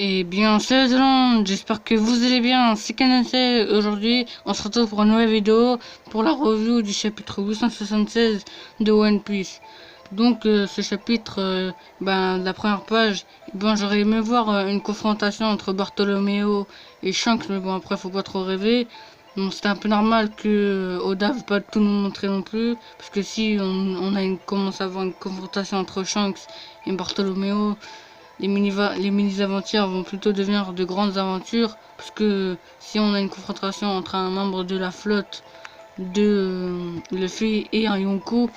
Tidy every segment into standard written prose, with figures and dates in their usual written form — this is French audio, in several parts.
Eh bien, salut tout le monde, j'espère que vous allez bien, c'est Canacé. Aujourd'hui, on se retrouve pour une nouvelle vidéo pour la review du chapitre 876 de One Piece. Donc, ce chapitre, de la première page, j'aurais aimé voir une confrontation entre Bartholoméo et Shanks, mais bon, après, faut pas trop rêver. Bon, c'était un peu normal que Oda veut pas tout nous montrer non plus, parce que si commence à avoir une confrontation entre Shanks et Bartholoméo, les mini-aventures vont plutôt devenir de grandes aventures, parce que si on a une confrontation entre un membre de la flotte de Luffy et un Yonko,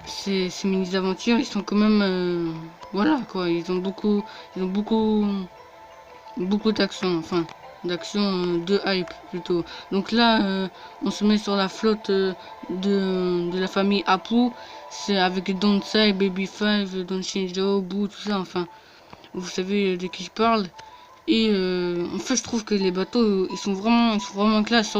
ces mini-aventures, ils sont quand même, voilà quoi, ils ont beaucoup d'action, enfin, d'action de hype plutôt. Donc là, on se met sur la flotte de la famille Apu, c'est avec Donsai, Baby Five, Don Shinjo, Boo, tout ça, enfin. Vous savez de qui je parle. Et en fait, je trouve que les bateaux, ils sont vraiment classe.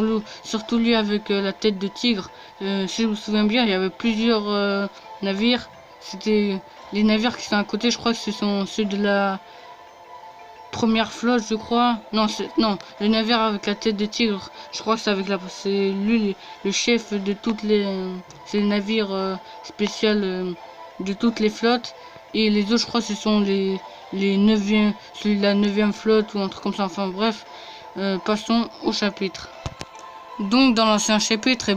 Surtout lui avec la tête de tigre. Si je me souviens bien, il y avait plusieurs navires. C'était les navires qui sont à côté. Je crois que ce sont ceux de la première flotte, je crois. Non, le navire avec la tête de tigre. Je crois que c'est lui le chef de toutes les, c'est le navire spécial de toutes les flottes. Et les autres, je crois, ce sont les 9e, celui de la 9e flotte ou un truc comme ça. Enfin bref, passons au chapitre. Donc dans l'ancien chapitre,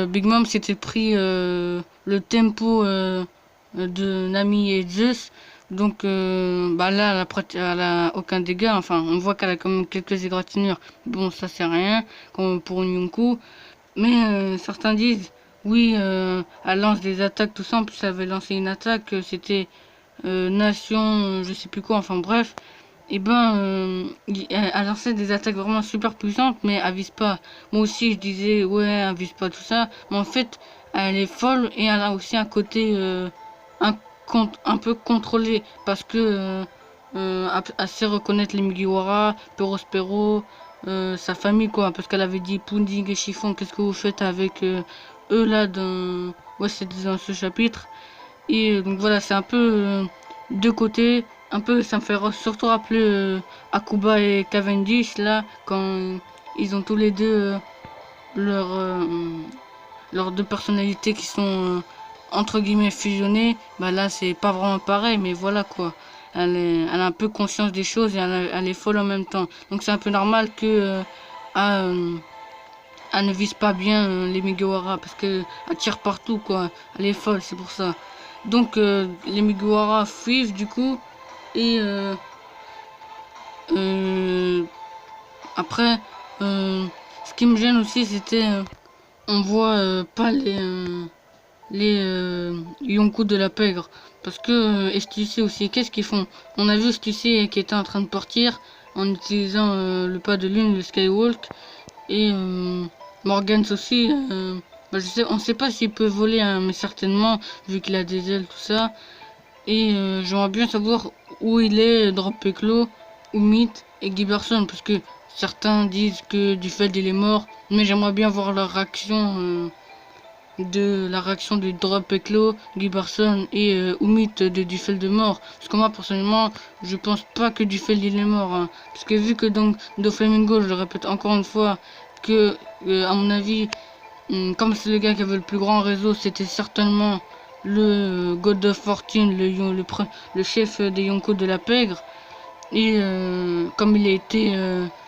Big Mom s'était pris le tempo de Nami et Zeus. Donc là, elle a aucun dégât. Enfin, on voit qu'elle a quand même quelques égratignures. Bon, ça c'est rien, comme pour une Yonkou. Mais certains disent, oui, elle lance des attaques, tout ça. En plus, elle avait lancé une attaque, c'était Nation, je sais plus quoi. Enfin bref. Et elle a lancé des attaques vraiment super puissantes, mais elle vise pas. Moi aussi, je disais, ouais, elle vise pas tout ça. Mais en fait, elle est folle et elle a aussi un côté un, un peu contrôlé. Parce que elle sait reconnaître les Mugiwara, Perospero, sa famille, quoi. Parce qu'elle avait dit Pudding et Chiffon, qu'est-ce que vous faites avec eux là dans. Ouais, c'est dans ce chapitre. Et donc voilà, c'est un peu deux côtés. Un peu, ça me fait surtout rappeler Akuba et Cavendish là, quand ils ont tous les deux leurs leurs deux personnalités qui sont entre guillemets fusionnées. Bah là, c'est pas vraiment pareil, mais voilà quoi. Elle a un peu conscience des choses et elle est folle en même temps. Donc c'est un peu normal que elle ne vise pas bien les Mugiwara parce que elle tire partout quoi. Elle est folle, c'est pour ça. Donc les Mugiwara fuient du coup et euh, après ce qui me gêne aussi c'était on voit pas les Yonkou de la pègre parce que STC aussi qu'est-ce qu'ils font, on a vu STC qui était en train de partir en utilisant le pas de lune, le Skywalk, et Morgans aussi, on sait pas s'il peut voler, hein, mais certainement, vu qu'il a des ailes, tout ça. Et j'aimerais bien savoir où il est, Drop-Eklo, Umit et Giberson, parce que certains disent que du fait il est mort, mais j'aimerais bien voir leur réaction, de la réaction de Drop-Eklo, Giberson et Umit de Dufel de mort. Parce que moi, personnellement, je pense pas que Dufel il est mort, hein. Parce que vu que donc Doflamingo, je le répète encore une fois, que à mon avis, comme c'est le gars qui avait le plus grand réseau, c'était certainement le God of Fortune, le chef des Yonko de la pègre. Et comme il a été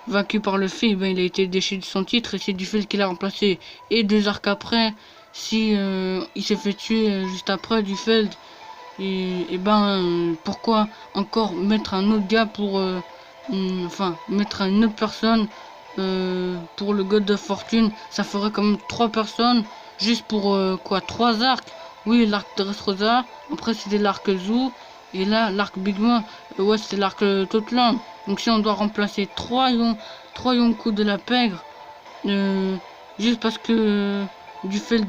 vaincu par le fait, ben, il a été déchu de son titre et c'est du fait qu'il a remplacé. Et 2 arcs après, si il s'est fait tuer juste après du Feld, et pourquoi encore mettre un autre gars pour enfin mettre une autre personne pour le God of Fortune, ça ferait quand même 3 personnes juste pour quoi, 3 arcs. Oui, l'arc de Dressrosa, après c'était l'arc Zou, et là l'arc Big Mom, ouais, c'était l'arc Totland. Donc si on doit remplacer 3 Yonkou de la pègre, juste parce que du fait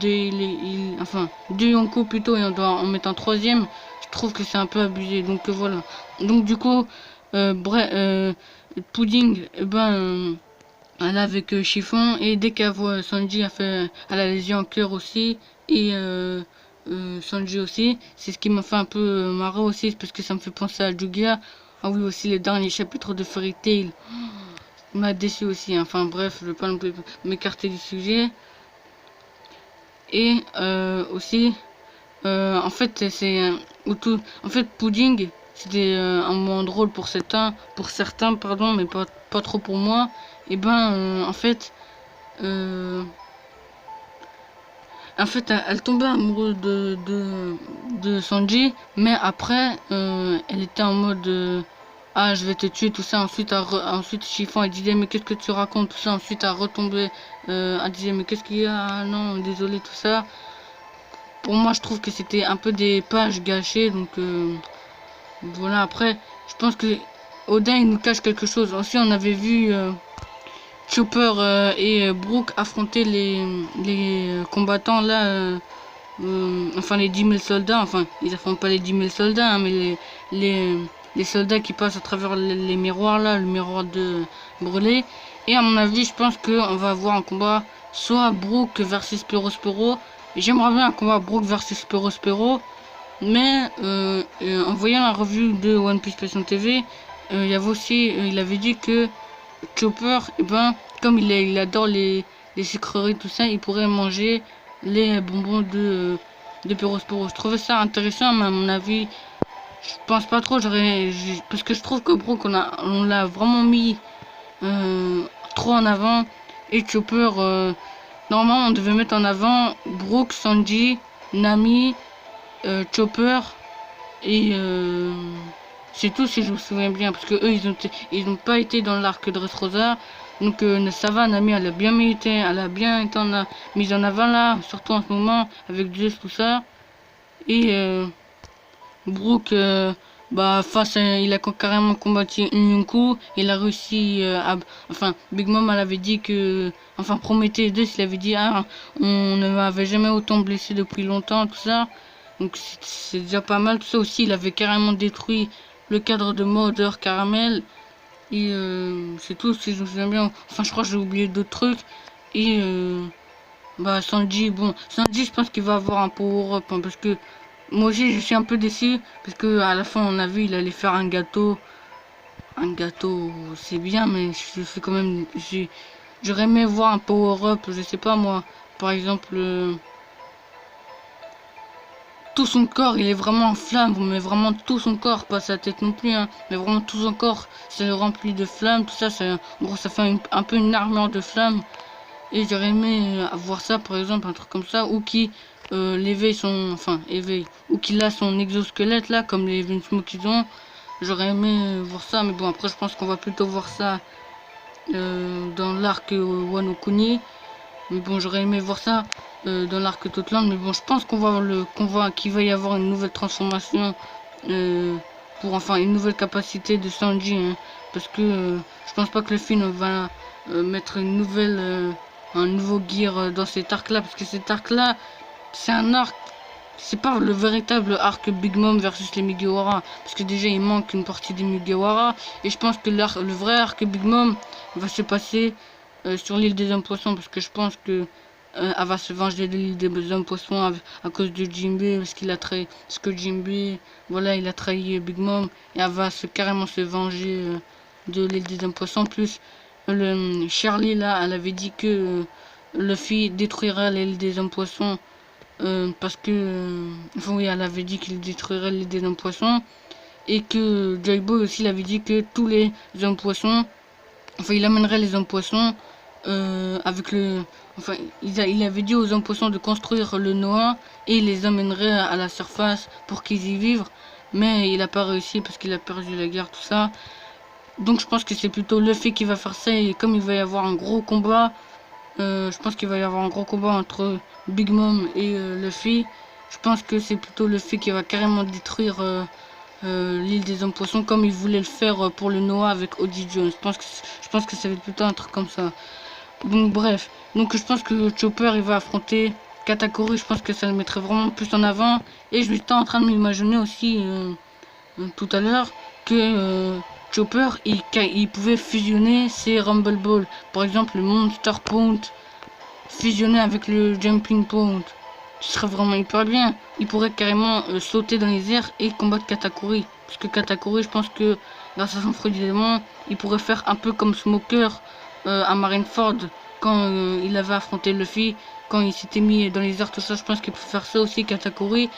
enfin 2 Yonkou plutôt, et on doit en mettre un troisième, je trouve que c'est un peu abusé. Donc voilà. Donc du coup, Pudding, elle a avec Chiffon, et dès qu'elle voit Sanji, elle a les yeux en cœur aussi, et Sanji aussi. C'est ce qui m'a fait un peu marrer aussi, parce que ça me fait penser à Jugia. Ah oui, aussi les derniers chapitres de Fairy Tail. Il m'a déçu aussi. Enfin bref, je vais pas non plus m'écarter du sujet. Et aussi, en fait, c'est en fait, pudding, c'était un moment drôle pour certains, pardon, mais pas trop pour moi. Et ben, en fait, elle tombait amoureuse de Sanji, mais après, elle était en mode ah, je vais te tuer, tout ça. Ensuite Chiffon, elle disait, mais qu'est-ce que tu racontes, tout ça. Ensuite, elle retombait, elle disait, mais qu'est-ce qu'il y a, ah, non, désolé, tout ça. Pour moi, je trouve que c'était un peu des pages gâchées, donc voilà. Après, je pense que Oda, il nous cache quelque chose. Aussi, on avait vu Chopper et Brook affronter les combattants là, enfin les 10 000 soldats, enfin ils affrontent pas les 10 000 soldats, hein, mais les, les soldats qui passent à travers les miroirs là, le miroir de brûlé. Et à mon avis, je pense qu'on va avoir un combat soit Brook versus Spero. J'aimerais bien un combat Brook versus Spero, mais en voyant la revue de One Piece Passion TV, il y avait aussi, il avait dit que Chopper, et ben, comme il adore les sucreries, tout ça, il pourrait manger les bonbons de Perospero. Je trouvais ça intéressant, mais à mon avis, je pense pas trop. Parce que je trouve que Brook, on l'a vraiment mis trop en avant. Et Chopper, normalement, on devait mettre en avant Brook, Sanji, Nami, Chopper et c'est tout si je me souviens bien, parce que eux ils ont pas été dans l'arc de Dressrosa. Donc ça va, Nami elle a bien mérité, elle a bien été mise en avant là, surtout en ce moment avec Zeus tout ça. Et Brook, bah il a carrément combattu Nyunku, il a réussi enfin Big Mom elle avait dit que, enfin Prométhée Zeus il avait dit ah on ne m'avait jamais autant blessé depuis longtemps tout ça. Donc c'est déjà pas mal. Tout ça aussi, il avait carrément détruit le cadre de Mother Caramel. Et c'est tout si je me souviens bien. Enfin, je crois que j'ai oublié d'autres trucs. Et bah Sanji, bon, Sanji, je pense qu'il va avoir un power-up. Hein, parce que moi aussi, je suis un peu déçu. Parce que à la fin, on a vu, il allait faire un gâteau. Un gâteau, c'est bien, mais je fais quand même. J'aurais aimé voir un power-up, je sais pas moi. Par exemple. Tout son corps, il est vraiment en flamme, mais vraiment tout son corps, pas sa tête non plus, hein, mais vraiment tout son corps, c'est rempli de flammes, tout ça, en gros, ça fait un peu une armure de flammes. Et j'aurais aimé avoir ça, par exemple, un truc comme ça, ou qui éveille, ou qu'il a son exosquelette là, comme les Vinsmoke qu'ils ont. J'aurais aimé voir ça, mais bon, après, je pense qu'on va plutôt voir ça dans l'arc Wano Kuni. Mais bon, j'aurais aimé voir ça dans l'arc Totland. Mais bon, je pense qu'il va y avoir une nouvelle transformation pour enfin une nouvelle capacité de Sanji. Hein, parce que je pense pas que le film va mettre un nouveau gear dans cet arc-là. Parce que cet arc-là, c'est un arc. C'est pas le véritable arc Big Mom versus les Mugiwara. Parce que déjà, il manque une partie des Mugiwara. Et je pense que le vrai arc Big Mom va se passer sur l'île des hommes poissons, parce que je pense que elle va se venger de l'île des hommes poissons à cause de Jinbe, parce que Jinbe, voilà, il a trahi Big Mom, et elle va carrément se venger de l'île des hommes poissons. Plus Charlie là, elle avait dit que Luffy détruira l'île des hommes poissons parce que enfin, oui, elle avait dit qu'il détruirait l'île des hommes poissons, et que Joy Boy aussi, il avait dit que tous les hommes poissons, enfin il amènerait les hommes poissons avec le... Enfin, il avait dit aux hommes poissons de construire le Noah et il les amènerait à la surface pour qu'ils y vivent. Mais il n'a pas réussi parce qu'il a perdu la guerre, tout ça. Donc je pense que c'est plutôt Luffy qui va faire ça. Et comme il va y avoir un gros combat, je pense qu'il va y avoir un gros combat entre Big Mom et Luffy. Je pense que c'est plutôt Luffy qui va carrément détruire l'île des hommes poissons comme il voulait le faire pour le Noah avec Oji Jones. Je pense que ça va être plutôt un truc comme ça. Donc bref, donc je pense que Chopper il va affronter Katakuri, je pense que ça le mettrait vraiment plus en avant. Et je suis en train de m'imaginer aussi tout à l'heure que Chopper il pouvait fusionner ses Rumble Ball. Par exemple le Monster Pound fusionné avec le Jumping Pound. Ce serait vraiment hyper bien. Il pourrait carrément sauter dans les airs et combattre Katakuri. Parce que Katakuri, je pense que grâce à son fruit du démon, il pourrait faire un peu comme Smoker à Marineford quand il avait affronté Luffy, quand il s'était mis dans les airs, tout ça. Je pense qu'il peut faire ça aussi Katakuri.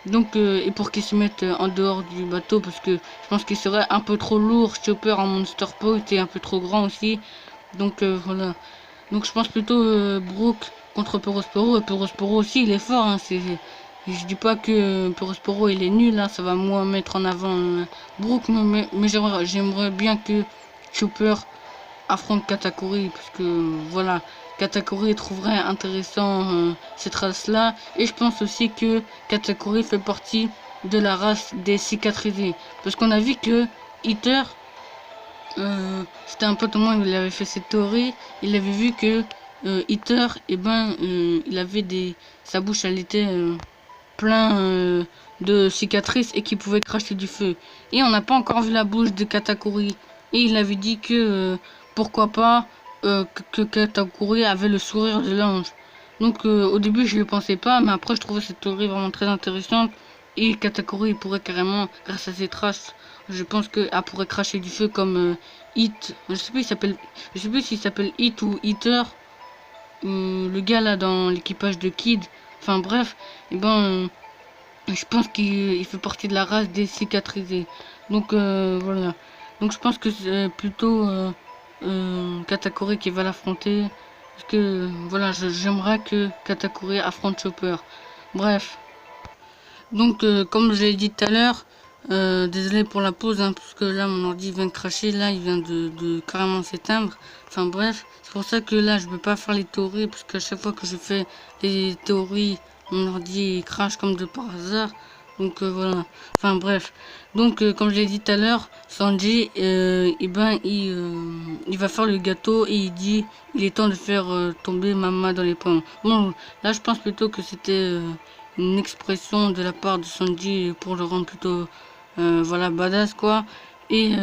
Donc, et pour qu'il se mette en dehors du bateau, parce que je pense qu'il serait un peu trop lourd. Chopper en Monster Point et un peu trop grand aussi. Donc voilà. Donc je pense plutôt Brook contre Perospero. Et Perospero aussi, il est fort. Hein. Je dis pas que Perospero il est nul. Hein. Ça va moins mettre en avant Brook. Mais j'aimerais bien que Chopper affronte Katakuri. Parce que voilà, Katakuri trouverait intéressant cette race-là. Et je pense aussi que Katakuri fait partie de la race des cicatrisés. Parce qu'on a vu que Iter, c'était un pote au moins, il avait fait cette théorie. Il avait vu que Iter, il avait sa bouche, elle était plein de cicatrices et qu'il pouvait cracher du feu. Et on n'a pas encore vu la bouche de Katakuri. Et il avait dit que pourquoi pas que Katakuri avait le sourire de l'ange. Donc au début je ne pensais pas, mais après je trouvais cette théorie vraiment très intéressante. Et Katakuri pourrait carrément, grâce à ses traces, je pense qu'elle pourrait cracher du feu comme Hit. Je sais plus s'il s'appelle Hit ou Hitter. Le gars là dans l'équipage de Kid. Enfin bref, je pense qu'il fait partie de la race des cicatrisés. Donc voilà. Donc je pense que c'est plutôt Katakuri qui va l'affronter. Parce que voilà, j'aimerais que Katakuri affronte Chopper. Bref. Donc comme je l'ai dit tout à l'heure, désolé pour la pause, hein, parce que là mon ordi vient de cracher, là il vient de carrément s'éteindre. Enfin bref, c'est pour ça que là je peux pas faire les théories, parce qu'à chaque fois que je fais les théories, mon ordi crache comme de par hasard. Donc voilà, enfin bref. Donc comme je l'ai dit tout à l'heure, Sanji, il va faire le gâteau et il dit il est temps de faire tomber Mama dans les pommes. Bon, là je pense plutôt que c'était une expression de la part de Sanji pour le rendre plutôt voilà badass quoi. Et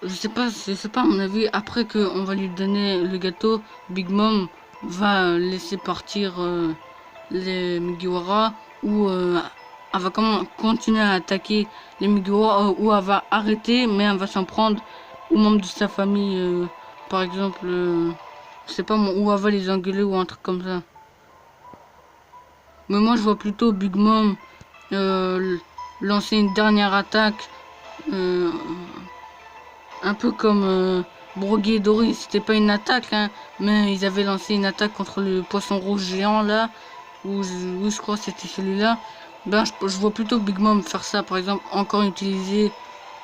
je sais pas à mon avis, après que on va lui donner le gâteau, Big Mom va laisser partir les Mugiwara, ou elle va continuer à attaquer les Mugiwara, ou elle va arrêter mais elle va s'en prendre aux membres de sa famille, par exemple je sais pas moi, ou elle va les engueuler ou un truc comme ça. Mais moi je vois plutôt Big Mom lancer une dernière attaque, euh, un peu comme Brogy et Dory. C'était pas une attaque, hein, mais ils avaient lancé une attaque contre le poisson rouge géant là, où je crois que c'était celui-là. Ben je vois plutôt Big Mom faire ça, par exemple, encore utiliser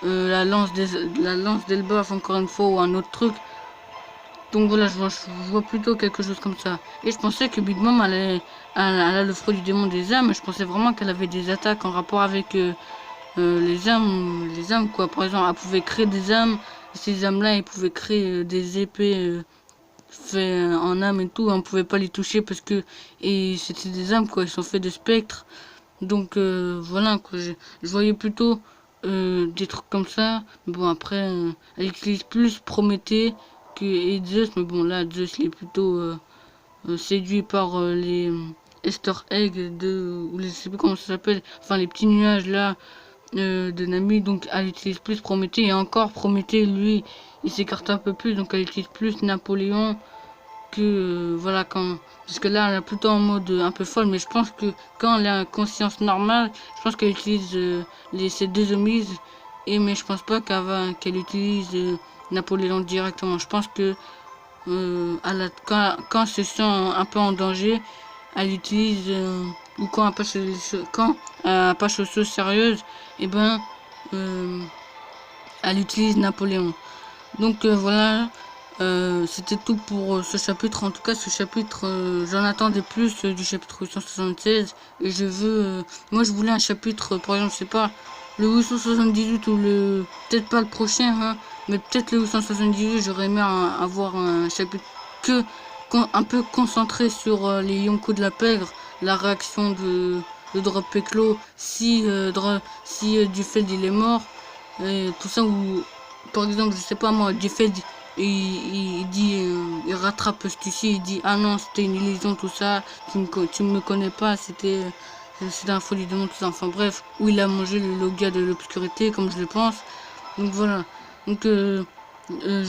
la lance d'Elbaf encore une fois, ou un autre truc. Donc voilà, je vois plutôt quelque chose comme ça. Et je pensais que Big Mom elle a le fruit du démon des âmes. Je pensais vraiment qu'elle avait des attaques en rapport avec les âmes quoi. Par exemple, elle pouvait créer des âmes. Et ces âmes-là, elles pouvaient créer des épées faites en âme et tout. On pouvait pas les toucher parce que c'était des âmes quoi. Ils sont faits de spectres. Donc voilà quoi. Je voyais plutôt des trucs comme ça. Bon après, elle utilise plus Prométhée et Zeus, mais bon là Zeus il est plutôt séduit par les Easter Eggs ou je sais plus comment ça s'appelle, enfin les petits nuages là de Nami, donc elle utilise plus Prométhée, et encore Prométhée lui il s'écarte un peu plus, donc elle utilise plus Napoléon que voilà, parce que là elle est plutôt en mode un peu folle, mais je pense que quand elle a conscience normale, je pense qu'elle utilise ces deux omises, mais je pense pas qu'elle utilise Napoléon directement. Je pense que quand elle se sent un peu en danger, elle utilise ou quand elle passe aux choses sérieuses, et elle utilise Napoléon. Donc voilà, c'était tout pour ce chapitre. En tout cas, ce chapitre, j'en attendais plus du chapitre 876. Et moi je voulais un chapitre, par exemple, je sais pas, le 878 ou peut-être pas le prochain, hein, mais peut-être le 878, j'aurais aimé avoir un chapitre un peu concentré sur les Yonko de la pègre, la réaction de Drop Peclo si Dufeld il est mort, et tout ça, ou par exemple, je sais pas moi, Dufeld il dit, il rattrape Stussy, il dit ah non c'était une illusion tout ça, tu me connais pas, c'était c'est dans la folie du monde, tout ça. Enfin bref, où il a mangé le Logia de l'obscurité, comme je le pense. Donc voilà. Donc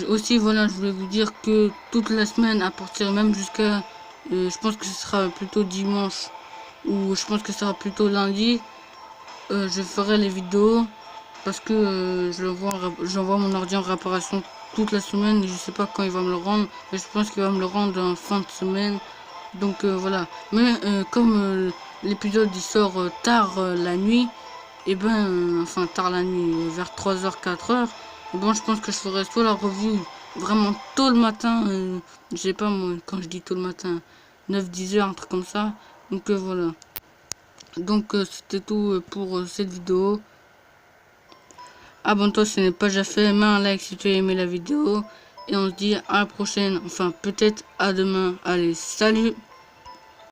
aussi voilà, je voulais vous dire que toute la semaine, à partir même jusqu'à, je pense que ce sera plutôt dimanche, ou je pense que ce sera plutôt lundi, je ferai les vidéos parce que j'envoie mon ordi en réparation toute la semaine. Je sais pas quand il va me le rendre, mais je pense qu'il va me le rendre en fin de semaine. Donc voilà. Mais comme l'épisode il sort tard la nuit, et ben enfin tard la nuit, vers 3h 4h, et bon je pense que je ferai soit la revue vraiment tôt le matin, je sais pas moi, quand je dis tôt le matin, 9-10h, un truc comme ça. Donc voilà. Donc c'était tout pour cette vidéo. Abonne-toi si ce n'est pas déjà fait, mets un like si tu as aimé la vidéo. Et on se dit à la prochaine, enfin peut-être à demain. Allez, salut!